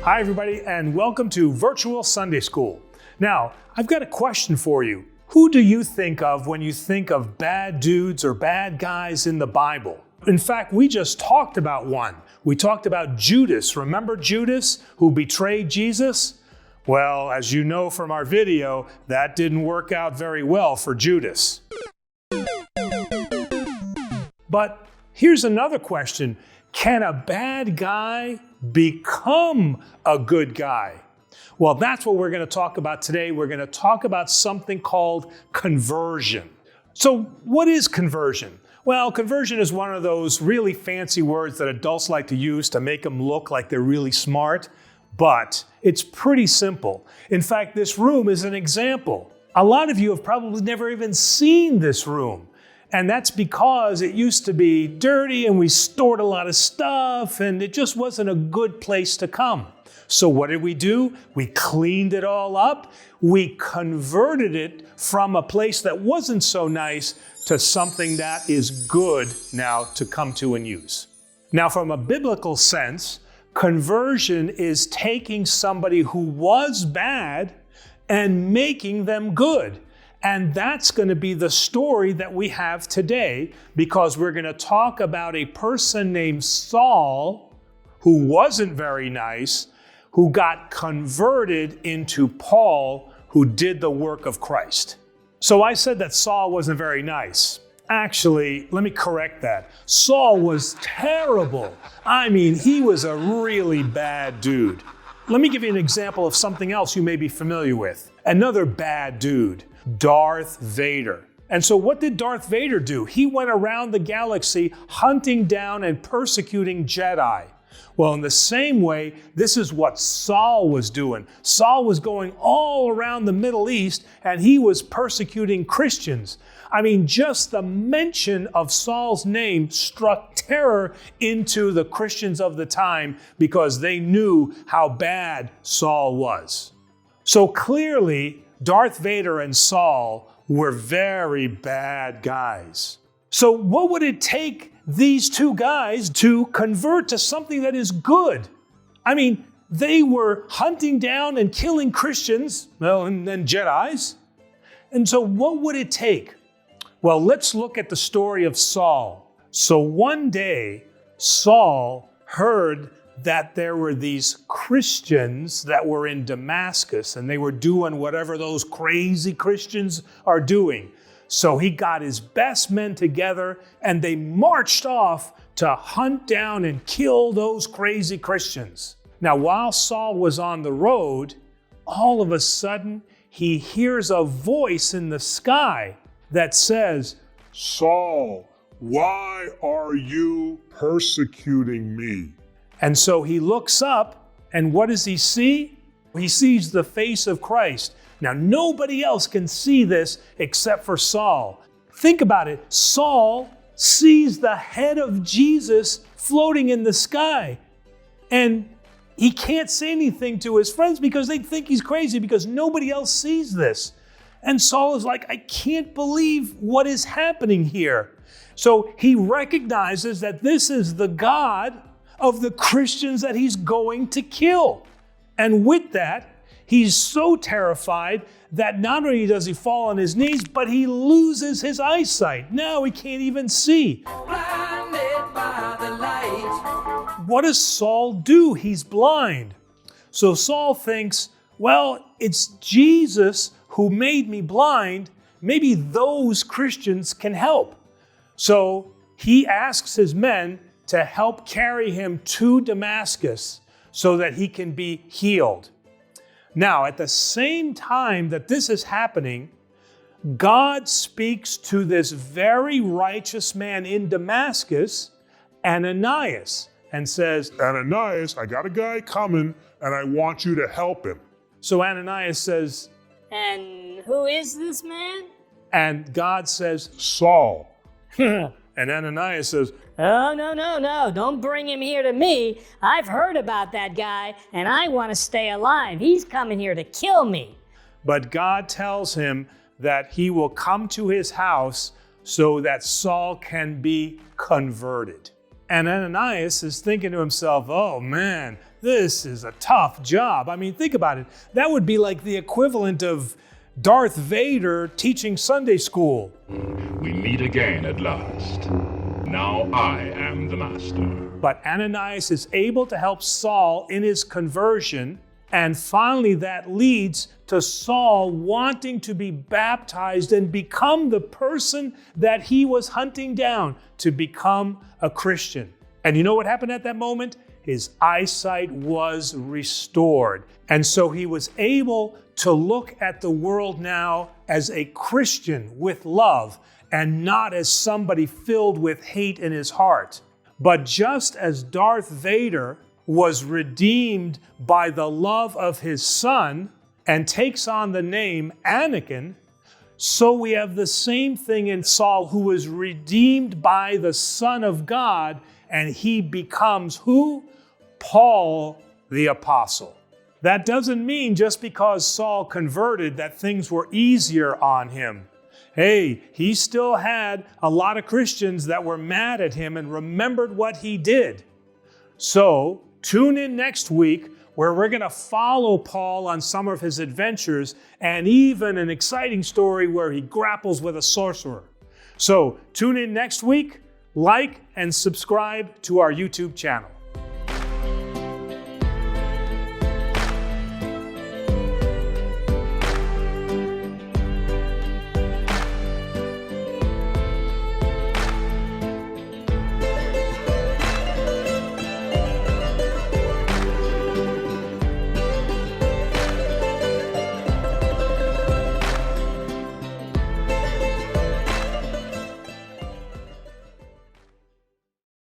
Hi, everybody, and welcome to Virtual Sunday School. Now, I've got a question for you. Who do you think of when you think of bad dudes or bad guys in the Bible? In fact, we just talked about one. We talked about Judas. Remember Judas who betrayed Jesus? Well, as you know from our video, that didn't work out very well for Judas. But here's another question. Can a bad guy become a good guy? Well, that's what we're going to talk about today. We're going to talk about something called conversion. So what is conversion? Well, conversion is one of those really fancy words that adults like to use to make them look like they're really smart, but it's pretty simple. In fact, this room is an example. A lot of you have probably never even seen this room. And that's because it used to be dirty and we stored a lot of stuff and it just wasn't a good place to come. So what did we do? We cleaned it all up. We converted it from a place that wasn't so nice to something that is good now to come to and use. Now, from a biblical sense, conversion is taking somebody who was bad and making them good. And that's going to be the story that we have today, because we're going to talk about a person named Saul who wasn't very nice, who got converted into Paul, who did the work of Christ. So I said that Saul wasn't very nice. Actually, let me correct that. Saul was terrible. I mean, he was a really bad dude. Let me give you an example of something else you may be familiar with. Another bad dude. Darth Vader. And so what did Darth Vader do? He went around the galaxy hunting down and persecuting Jedi. Well, in the same way, this is what Saul was doing. Saul was going all around the Middle East and he was persecuting Christians. I mean, just the mention of Saul's name struck terror into the Christians of the time because they knew how bad Saul was. So clearly, Darth Vader and Saul were very bad guys. So what would it take these two guys to convert to something that is good? I mean, they were hunting down and killing Christians, and then Jedis. And so what would it take? Well, let's look at the story of Saul. So one day, Saul heard that there were these Christians that were in Damascus and they were doing whatever those crazy Christians are doing. So he got his best men together and they marched off to hunt down and kill those crazy Christians. Now, while Saul was on the road, all of a sudden he hears a voice in the sky that says, "Saul, why are you persecuting me?" And so he looks up, and what does he see? He sees the face of Christ. Now, nobody else can see this except for Saul. Think about it. Saul sees the head of Jesus floating in the sky, and he can't say anything to his friends because they think he's crazy because nobody else sees this. And Saul is like, I can't believe what is happening here. So he recognizes that this is the God of the Christians that he's going to kill. And with that, he's so terrified that not only does he fall on his knees, but he loses his eyesight. Now he can't even see. Blinded by the light. What does Saul do? He's blind. So Saul thinks, well, it's Jesus who made me blind. Maybe those Christians can help. So he asks his men to help carry him to Damascus so that he can be healed. Now, at the same time that this is happening, God speaks to this very righteous man in Damascus, Ananias, and says, "Ananias, I got a guy coming and I want you to help him." So Ananias says, "And who is this man?" And God says, "Saul." And Ananias says, "Oh, no, don't bring him here to me. I've heard about that guy, and I want to stay alive. He's coming here to kill me." But God tells him that he will come to his house so that Saul can be converted. And Ananias is thinking to himself, oh man, this is a tough job. I mean, think about it. That would be like the equivalent of Darth Vader teaching Sunday school. We meet again at last. Now I am the master. But Ananias is able to help Saul in his conversion, and finally that leads to Saul wanting to be baptized and become the person that he was hunting down, to become a Christian. And you know what happened at that moment? His eyesight was restored. And so he was able to look at the world now as a Christian with love and not as somebody filled with hate in his heart. But just as Darth Vader was redeemed by the love of his son and takes on the name Anakin, so we have the same thing in Saul, who was redeemed by the Son of God, and he becomes who? Paul the Apostle. That doesn't mean just because Saul converted that things were easier on him. Hey, he still had a lot of Christians that were mad at him and remembered what he did. So tune in next week, where we're going to follow Paul on some of his adventures and even an exciting story where he grapples with a sorcerer. So tune in next week, like and subscribe to our YouTube channel.